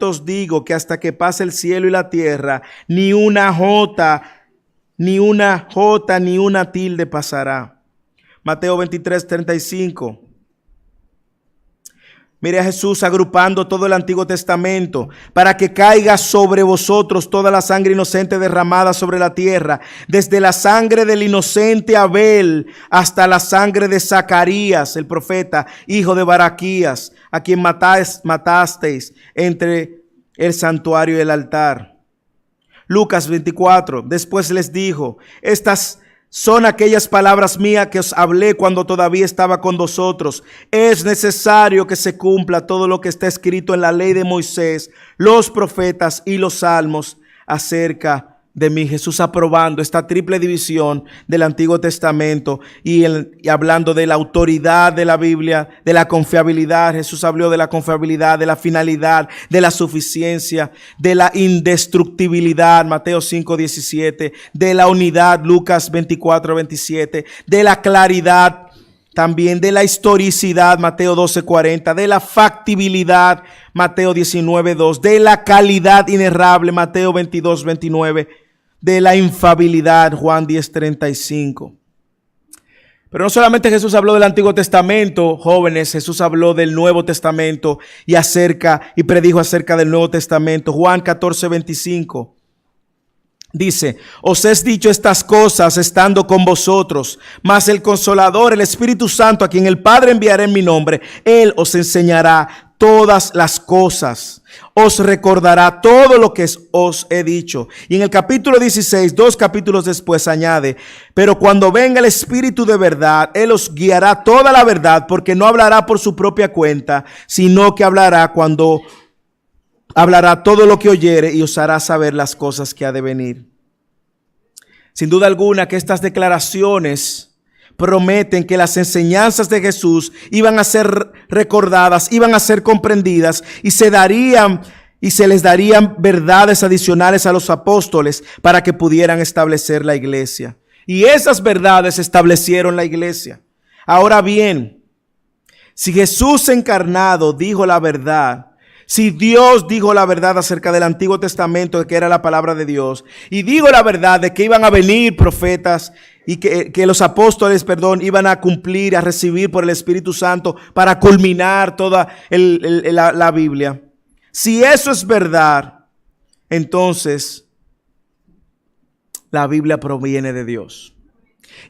os digo que hasta que pase el cielo y la tierra, ni una jota, ni una tilde pasará. Mateo 23:35. Mire a Jesús agrupando todo el Antiguo Testamento para que caiga sobre vosotros toda la sangre inocente derramada sobre la tierra, desde la sangre del inocente Abel hasta la sangre de Zacarías, el profeta, hijo de Baraquías, a quien matasteis entre el santuario y el altar. Lucas 24, después les dijo, estas son aquellas palabras mías que os hablé cuando todavía estaba con vosotros. Es necesario que se cumpla todo lo que está escrito en la ley de Moisés, los profetas y los salmos acerca de mí. Jesús aprobando esta triple división del Antiguo Testamento y hablando de la autoridad de la Biblia, de la confiabilidad. Jesús habló de la confiabilidad, de la finalidad, de la suficiencia, de la indestructibilidad, Mateo 5:17, de la unidad, Lucas 24:27, de la claridad, también de la historicidad, Mateo 12:40, de la factibilidad, Mateo 19:2, de la calidad inerrable, Mateo 22:29, de la infabilidad, Juan 10:35. Pero no solamente Jesús habló del Antiguo Testamento, jóvenes, Jesús habló del Nuevo Testamento y predijo acerca del Nuevo Testamento. Juan 14:25. Dice, os he dicho estas cosas estando con vosotros, mas el Consolador, el Espíritu Santo, a quien el Padre enviará en mi nombre, Él os enseñará todas las cosas, os recordará todo lo que os he dicho. Y en el capítulo 16, 2 capítulos después añade, pero cuando venga el Espíritu de verdad, Él os guiará toda la verdad, porque no hablará por su propia cuenta, sino que hablará todo lo que oyere y os hará saber las cosas que ha de venir. Sin duda alguna que estas declaraciones prometen que las enseñanzas de Jesús iban a ser recordadas, iban a ser comprendidas y se les darían verdades adicionales a los apóstoles para que pudieran establecer la iglesia. Y esas verdades establecieron la iglesia. Ahora bien, si Jesús encarnado dijo la verdad, si Dios dijo la verdad acerca del Antiguo Testamento, de que era la palabra de Dios, y dijo la verdad de que iban a venir profetas y que los apóstoles, iban a cumplir, a recibir por el Espíritu Santo para culminar toda la Biblia. Si eso es verdad, entonces la Biblia proviene de Dios.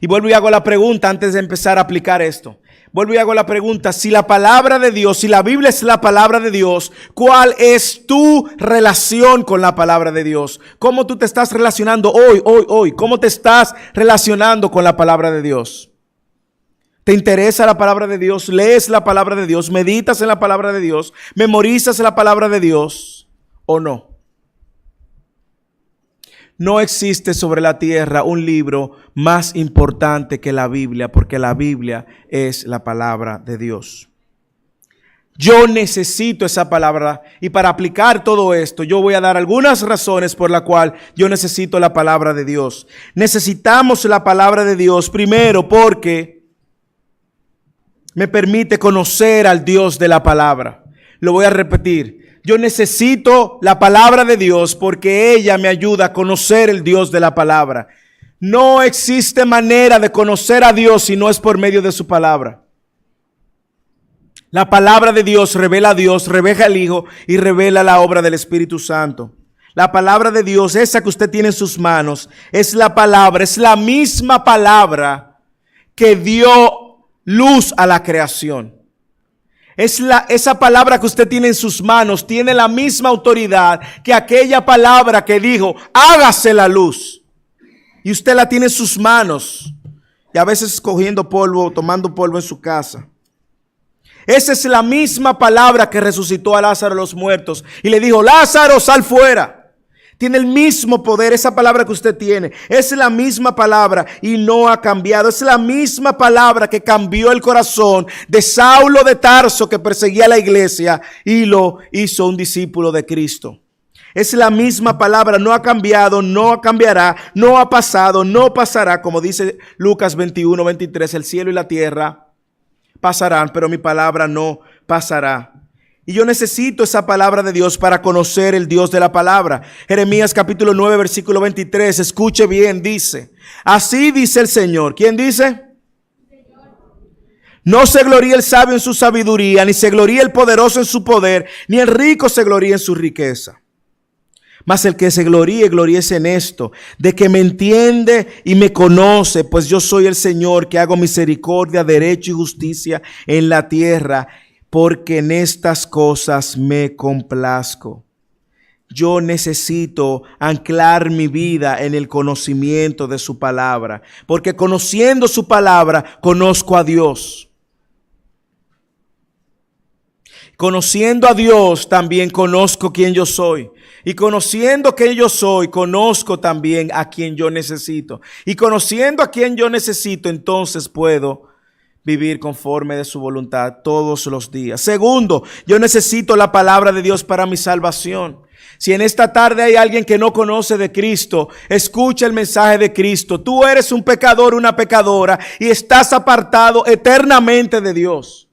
Y vuelvo y hago la pregunta antes de empezar a aplicar esto. Vuelvo y hago la pregunta, si la palabra de Dios, si la Biblia es la palabra de Dios, ¿cuál es tu relación con la palabra de Dios? ¿Cómo tú te estás relacionando hoy? ¿Cómo te estás relacionando con la palabra de Dios? ¿Te interesa la palabra de Dios? ¿Lees la palabra de Dios? ¿Meditas en la palabra de Dios? ¿Memorizas la palabra de Dios o no? No existe sobre la tierra un libro más importante que la Biblia, porque la Biblia es la palabra de Dios. Yo necesito esa palabra y para aplicar todo esto, yo voy a dar algunas razones por las cuales yo necesito la palabra de Dios. Necesitamos la palabra de Dios primero porque me permite conocer al Dios de la palabra. Lo voy a repetir. Yo necesito la palabra de Dios porque ella me ayuda a conocer el Dios de la palabra. No existe manera de conocer a Dios si no es por medio de su palabra. La palabra de Dios revela a Dios, revela al Hijo y revela la obra del Espíritu Santo. La palabra de Dios, esa que usted tiene en sus manos, es la palabra, es la misma palabra que dio luz a la creación. Esa palabra que usted tiene en sus manos tiene la misma autoridad que aquella palabra que dijo, hágase la luz. Y usted la tiene en sus manos. Y a veces cogiendo polvo, tomando polvo en su casa. Esa es la misma palabra que resucitó a Lázaro de los muertos. Y le dijo, Lázaro, sal fuera. Tiene el mismo poder, esa palabra que usted tiene. Es la misma palabra y no ha cambiado. Es la misma palabra que cambió el corazón de Saulo de Tarso, que perseguía a la iglesia y lo hizo un discípulo de Cristo. Es la misma palabra, no ha cambiado, no cambiará, no ha pasado, no pasará. Como dice Lucas 21, 23, el cielo y la tierra pasarán, pero mi palabra no pasará. Y yo necesito esa palabra de Dios para conocer el Dios de la palabra. Jeremías capítulo 9, versículo 23, escuche bien, dice, así dice el Señor. ¿Quién dice? No se gloríe el sabio en su sabiduría, ni se gloríe el poderoso en su poder, ni el rico se gloríe en su riqueza. Mas el que se gloríe, gloríese en esto, de que me entiende y me conoce, pues yo soy el Señor que hago misericordia, derecho y justicia en la tierra, porque en estas cosas me complazco. Yo necesito anclar mi vida en el conocimiento de su palabra, porque conociendo su palabra, conozco a Dios. Conociendo a Dios, también conozco quién yo soy. Y conociendo quién yo soy, conozco también a quien yo necesito. Y conociendo a quien yo necesito, entonces puedo vivir conforme de su voluntad todos los días. Segundo, yo necesito la palabra de Dios para mi salvación. Si en esta tarde hay alguien que no conoce de Cristo, escucha el mensaje de Cristo. Tú eres un pecador, una pecadora y estás apartado eternamente de Dios.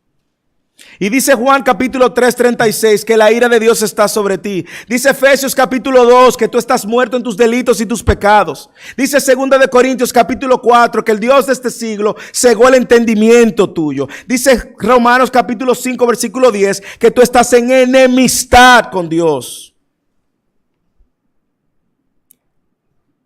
Y dice Juan capítulo 3, 36 que la ira de Dios está sobre ti. Dice Efesios capítulo 2 que tú estás muerto en tus delitos y tus pecados. Dice 2 de Corintios capítulo 4 que el Dios de este siglo cegó el entendimiento tuyo. Dice Romanos capítulo 5 versículo 10 que tú estás en enemistad con Dios.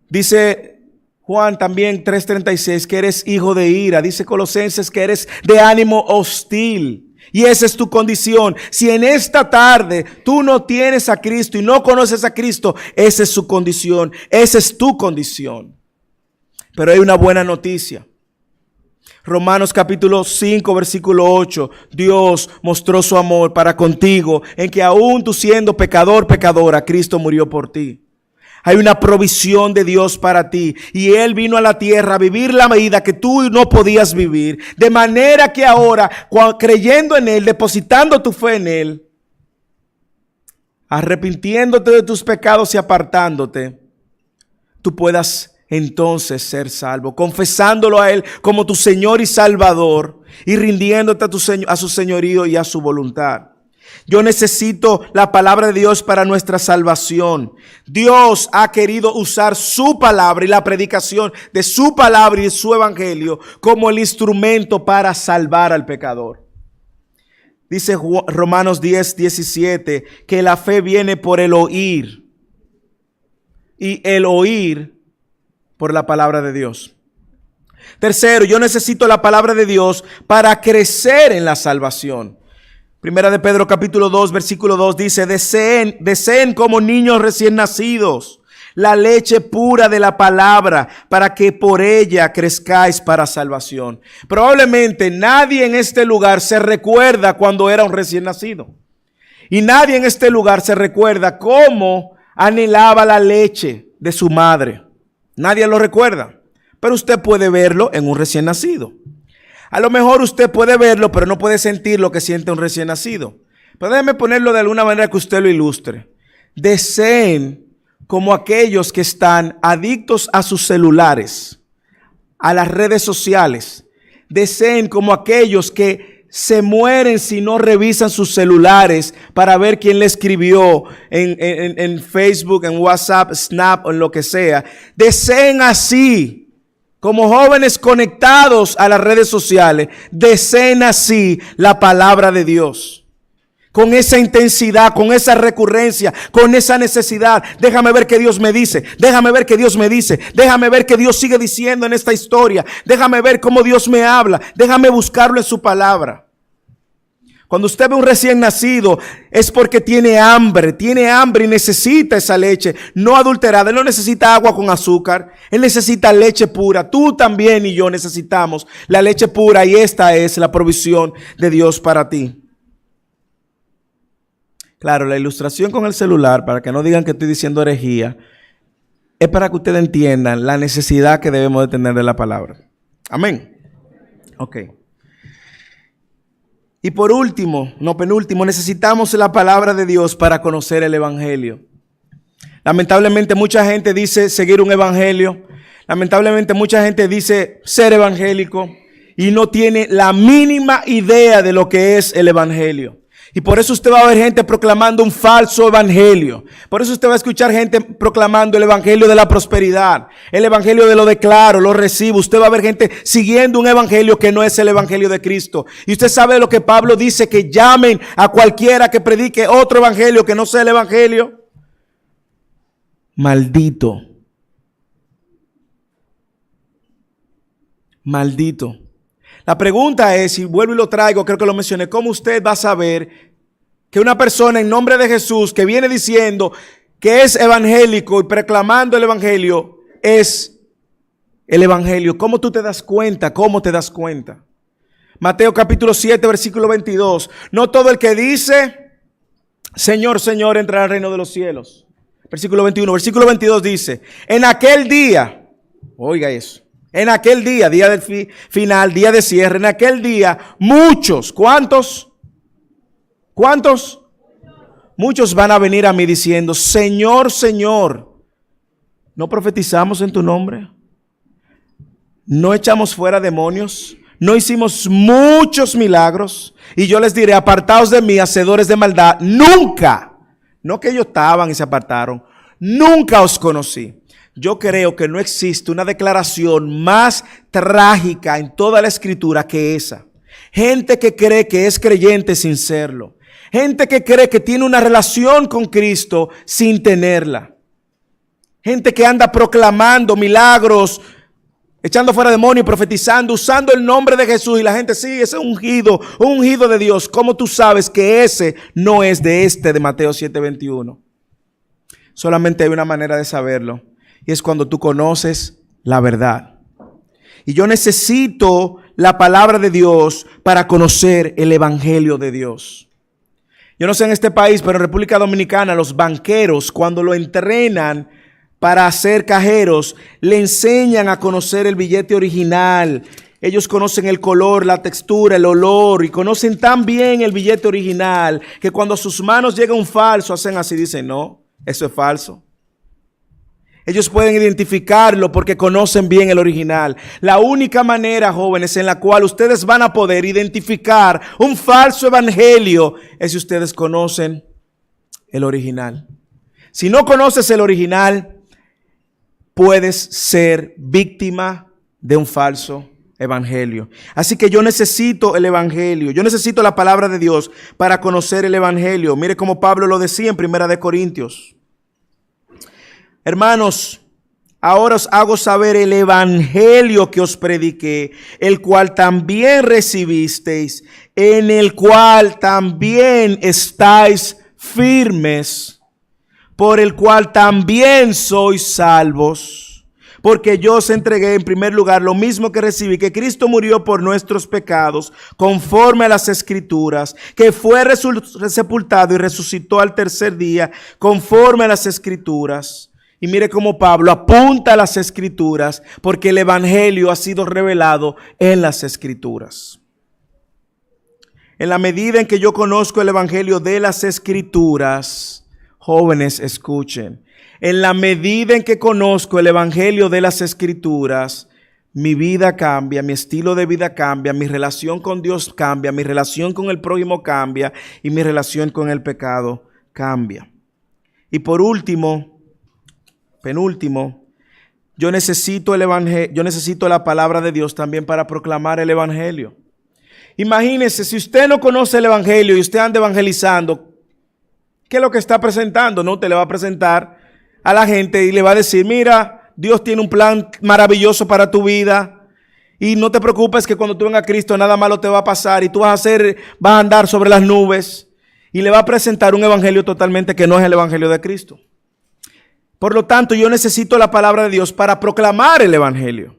Dice Juan también 3:36 que eres hijo de ira. Dice Colosenses que eres de ánimo hostil. Y esa es tu condición. Si en esta tarde tú no tienes a Cristo y no conoces a Cristo, esa es su condición. Esa es tu condición. Pero hay una buena noticia. Romanos capítulo 5 versículo 8. Dios mostró su amor para contigo en que aún tú siendo pecador, pecadora, Cristo murió por ti. Hay una provisión de Dios para ti. Y Él vino a la tierra a vivir la vida que tú no podías vivir. De manera que ahora, creyendo en Él, depositando tu fe en Él, arrepintiéndote de tus pecados y apartándote, tú puedas entonces ser salvo. Confesándolo a Él como tu Señor y Salvador y rindiéndote a su señorío y a su voluntad. Yo necesito la palabra de Dios para nuestra salvación. Dios ha querido usar su palabra y la predicación de su palabra y de su evangelio como el instrumento para salvar al pecador. Dice Romanos 10, 17 que la fe viene por el oír y el oír por la palabra de Dios. Tercero, yo necesito la palabra de Dios para crecer en la salvación. Primera de Pedro capítulo 2 versículo 2 dice, deseen como niños recién nacidos la leche pura de la palabra para que por ella crezcáis para salvación. Probablemente nadie en este lugar se recuerda cuando era un recién nacido. Y nadie en este lugar se recuerda cómo anhelaba la leche de su madre. Nadie lo recuerda. Pero usted puede verlo en un recién nacido. A lo mejor usted puede verlo, pero no puede sentir lo que siente un recién nacido. Pero déjeme ponerlo de alguna manera que usted lo ilustre. Deseen como aquellos que están adictos a sus celulares, a las redes sociales. Deseen como aquellos que se mueren si no revisan sus celulares para ver quién le escribió en Facebook, en WhatsApp, Snap o en lo que sea. Deseen así, como jóvenes conectados a las redes sociales, deseen así la palabra de Dios. Con esa intensidad, con esa recurrencia, con esa necesidad. Déjame ver qué Dios me dice. Déjame ver qué Dios me dice. Déjame ver qué Dios sigue diciendo en esta historia. Déjame ver cómo Dios me habla. Déjame buscarlo en su palabra. Cuando usted ve un recién nacido, es porque tiene hambre y necesita esa leche no adulterada. Él no necesita agua con azúcar. Él necesita leche pura. Tú también y yo necesitamos la leche pura, y esta es la provisión de Dios para ti. Claro, la ilustración con el celular, para que no digan que estoy diciendo herejía, es para que ustedes entiendan la necesidad que debemos de tener de la palabra. Amén. Ok. Y por último, no penúltimo, necesitamos la palabra de Dios para conocer el evangelio. Lamentablemente mucha gente dice seguir un evangelio. Lamentablemente mucha gente dice ser evangélico y no tiene la mínima idea de lo que es el evangelio. Y por eso usted va a ver gente proclamando un falso evangelio. Por eso usted va a escuchar gente proclamando el evangelio de la prosperidad, el evangelio de lo declaro, lo recibo. Usted va a ver gente siguiendo un evangelio que no es el evangelio de Cristo. Y usted sabe lo que Pablo dice, que llamen a cualquiera que predique otro evangelio que no sea el evangelio. Maldito. Maldito. La pregunta es, y vuelvo y lo traigo, creo que lo mencioné, ¿cómo usted va a saber que una persona en nombre de Jesús que viene diciendo que es evangélico y proclamando el evangelio es el evangelio? ¿Cómo tú te das cuenta? ¿Cómo te das cuenta? Mateo capítulo 7, versículo 22. No todo el que dice Señor, Señor entrará al reino de los cielos. Versículo 21. Versículo 22 dice, en aquel día, oiga eso. En aquel día, día del final, día de cierre, en aquel día, muchos, ¿cuántos? ¿Cuántos? Muchos van a venir a mí diciendo, Señor, Señor, ¿no profetizamos en tu nombre? ¿No echamos fuera demonios? ¿No hicimos muchos milagros? Y yo les diré, apartaos de mí, hacedores de maldad, nunca, no que ellos estaban y se apartaron, nunca os conocí. Yo creo que no existe una declaración más trágica en toda la escritura que esa. Gente que cree que es creyente sin serlo. Gente que cree que tiene una relación con Cristo sin tenerla. Gente que anda proclamando milagros, echando fuera demonios, profetizando, usando el nombre de Jesús. Y la gente, sí, ese es un ungido de Dios. ¿Cómo tú sabes que ese no es de Mateo 7:21? Solamente hay una manera de saberlo. Y es cuando tú conoces la verdad. Y yo necesito la palabra de Dios para conocer el evangelio de Dios. Yo no sé en este país, pero en República Dominicana los banqueros, cuando lo entrenan para ser cajeros, le enseñan a conocer el billete original. Ellos conocen el color, la textura, el olor, y conocen tan bien el billete original que cuando a sus manos llega un falso, hacen así, dicen, no, eso es falso. Ellos pueden identificarlo porque conocen bien el original. La única manera, jóvenes, en la cual ustedes van a poder identificar un falso evangelio es si ustedes conocen el original. Si no conoces el original, puedes ser víctima de un falso evangelio. Así que yo necesito el evangelio. Yo necesito la palabra de Dios para conocer el evangelio. Mire cómo Pablo lo decía en 1 Corintios. Hermanos, ahora os hago saber el evangelio que os prediqué, el cual también recibisteis, en el cual también estáis firmes, por el cual también sois salvos. Porque yo os entregué en primer lugar lo mismo que recibí, que Cristo murió por nuestros pecados, conforme a las Escrituras, que fue sepultado y resucitó al tercer día, conforme a las Escrituras. Y mire cómo Pablo apunta a las Escrituras, porque el evangelio ha sido revelado en las Escrituras. En la medida en que yo conozco el evangelio de las Escrituras, jóvenes, escuchen. En la medida en que conozco el evangelio de las Escrituras, mi vida cambia, mi estilo de vida cambia, mi relación con Dios cambia, mi relación con el prójimo cambia y mi relación con el pecado cambia. Y por último, penúltimo, yo necesito el evangelio, yo necesito la palabra de Dios también para proclamar el evangelio. Imagínese, si usted no conoce el evangelio y usted anda evangelizando, ¿qué es lo que está presentando? No, usted le va a presentar a la gente y le va a decir, mira, Dios tiene un plan maravilloso para tu vida y no te preocupes que cuando tú vengas a Cristo nada malo te va a pasar y tú vas a andar sobre las nubes, y le va a presentar un evangelio totalmente que no es el evangelio de Cristo. Por lo tanto, yo necesito la palabra de Dios para proclamar el evangelio.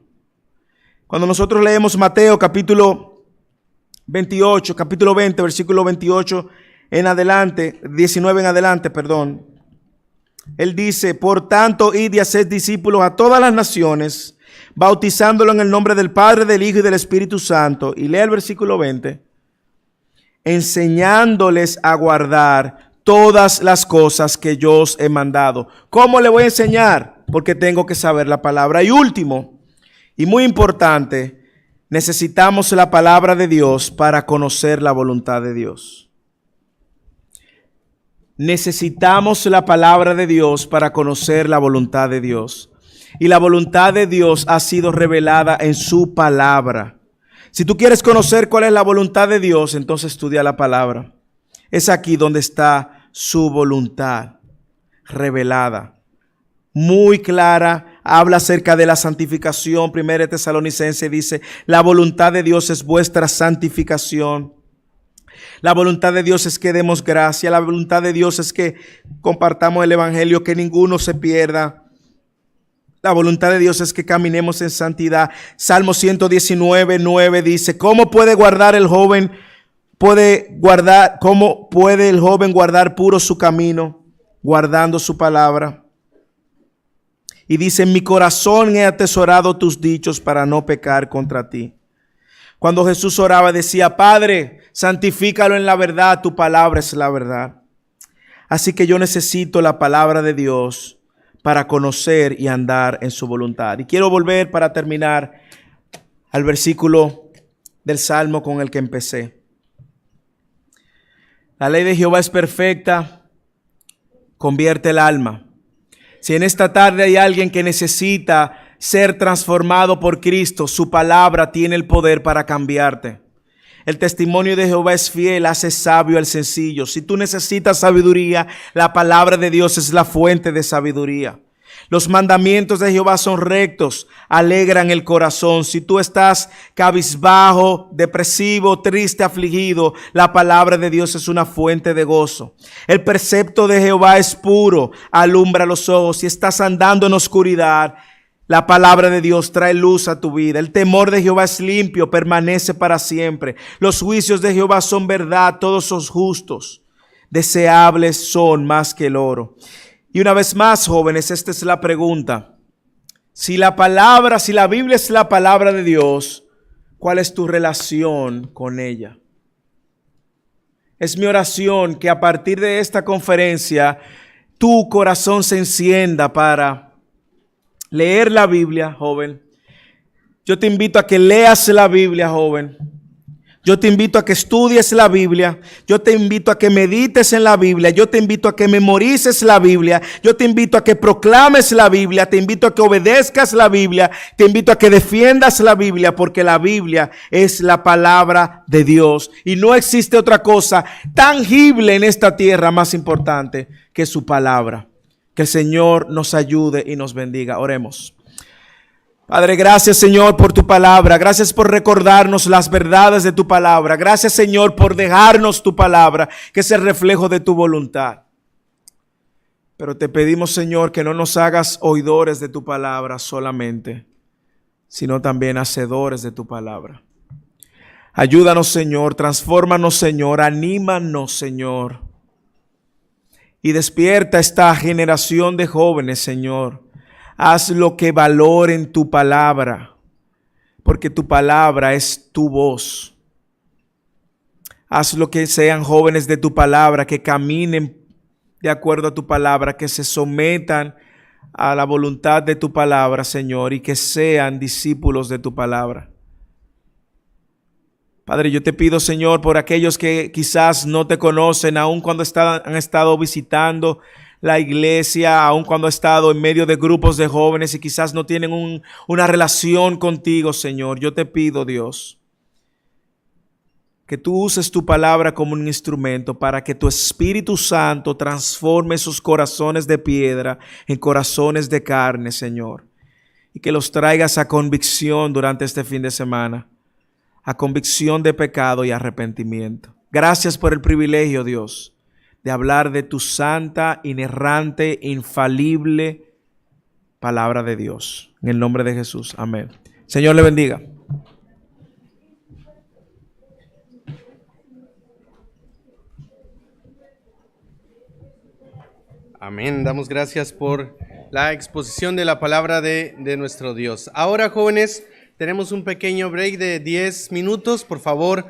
Cuando nosotros leemos Mateo capítulo 20, versículo 28 en adelante, 19 en adelante, perdón. Él dice, por tanto, id y haced discípulos a todas las naciones, bautizándolo en el nombre del Padre, del Hijo y del Espíritu Santo. Y lea el versículo 20. Enseñándoles a guardar todas las cosas que yo os he mandado. ¿Cómo le voy a enseñar? Porque tengo que saber la palabra. Y último, y muy importante, necesitamos la palabra de Dios para conocer la voluntad de Dios. Necesitamos la palabra de Dios para conocer la voluntad de Dios. Y la voluntad de Dios ha sido revelada en su palabra. Si tú quieres conocer cuál es la voluntad de Dios, entonces estudia la palabra. Es aquí donde está su voluntad revelada. Muy clara, habla acerca de la santificación. 1 Tesalonicenses dice, la voluntad de Dios es vuestra santificación. La voluntad de Dios es que demos gracia. La voluntad de Dios es que compartamos el evangelio, que ninguno se pierda. La voluntad de Dios es que caminemos en santidad. Salmo 119, 9 dice, ¿cómo puede el joven guardar puro su camino, guardando su palabra? Y dice, en mi corazón he atesorado tus dichos para no pecar contra ti. Cuando Jesús oraba decía, Padre, santifícalo en la verdad, tu palabra es la verdad. Así que yo necesito la palabra de Dios para conocer y andar en su voluntad. Y quiero volver para terminar al versículo del Salmo con el que empecé. La ley de Jehová es perfecta, convierte el alma. Si en esta tarde hay alguien que necesita ser transformado por Cristo, su palabra tiene el poder para cambiarte. El testimonio de Jehová es fiel, hace sabio al sencillo. Si tú necesitas sabiduría, la palabra de Dios es la fuente de sabiduría. Los mandamientos de Jehová son rectos, alegran el corazón. Si tú estás cabizbajo, depresivo, triste, afligido, la palabra de Dios es una fuente de gozo. El precepto de Jehová es puro, alumbra los ojos. Si estás andando en oscuridad, la palabra de Dios trae luz a tu vida. El temor de Jehová es limpio, permanece para siempre. Los juicios de Jehová son verdad, todos son justos. Deseables son más que el oro. Y una vez más, jóvenes, esta es la pregunta. Si la Biblia es la palabra de Dios, ¿cuál es tu relación con ella? Es mi oración que a partir de esta conferencia, tu corazón se encienda para leer la Biblia, joven. Yo te invito a que leas la Biblia, joven. Yo te invito a que estudies la Biblia. Yo te invito a que medites en la Biblia. Yo te invito a que memorices la Biblia. Yo te invito a que proclames la Biblia. Te invito a que obedezcas la Biblia. Te invito a que defiendas la Biblia, porque la Biblia es la palabra de Dios. Y no existe otra cosa tangible en esta tierra más importante que su palabra. Que el Señor nos ayude y nos bendiga. Oremos. Padre, gracias, Señor, por tu palabra. Gracias por recordarnos las verdades de tu palabra. Gracias, Señor, por dejarnos tu palabra, que es el reflejo de tu voluntad. Pero te pedimos, Señor, que no nos hagas oidores de tu palabra solamente, sino también hacedores de tu palabra. Ayúdanos, Señor, transfórmanos, Señor, anímanos, Señor. Y despierta esta generación de jóvenes, Señor. Haz lo que valoren tu palabra, porque tu palabra es tu voz. Haz lo que sean jóvenes de tu palabra, que caminen de acuerdo a tu palabra, que se sometan a la voluntad de tu palabra, Señor, y que sean discípulos de tu palabra. Padre, yo te pido, Señor, por aquellos que quizás no te conocen, aun cuando han estado visitando la iglesia, aun cuando han estado en medio de grupos de jóvenes y quizás no tienen una relación contigo, Señor. Yo te pido, Dios, que tú uses tu palabra como un instrumento para que tu Espíritu Santo transforme sus corazones de piedra en corazones de carne, Señor, y que los traigas a convicción durante este fin de semana, a convicción de pecado y arrepentimiento. Gracias por el privilegio, Dios, de hablar de tu santa, inerrante, infalible palabra de Dios. En el nombre de Jesús. Amén. Señor le bendiga. Amén. Damos gracias por la exposición de la palabra de nuestro Dios. Ahora, jóvenes, tenemos un pequeño break de 10 minutos. Por favor,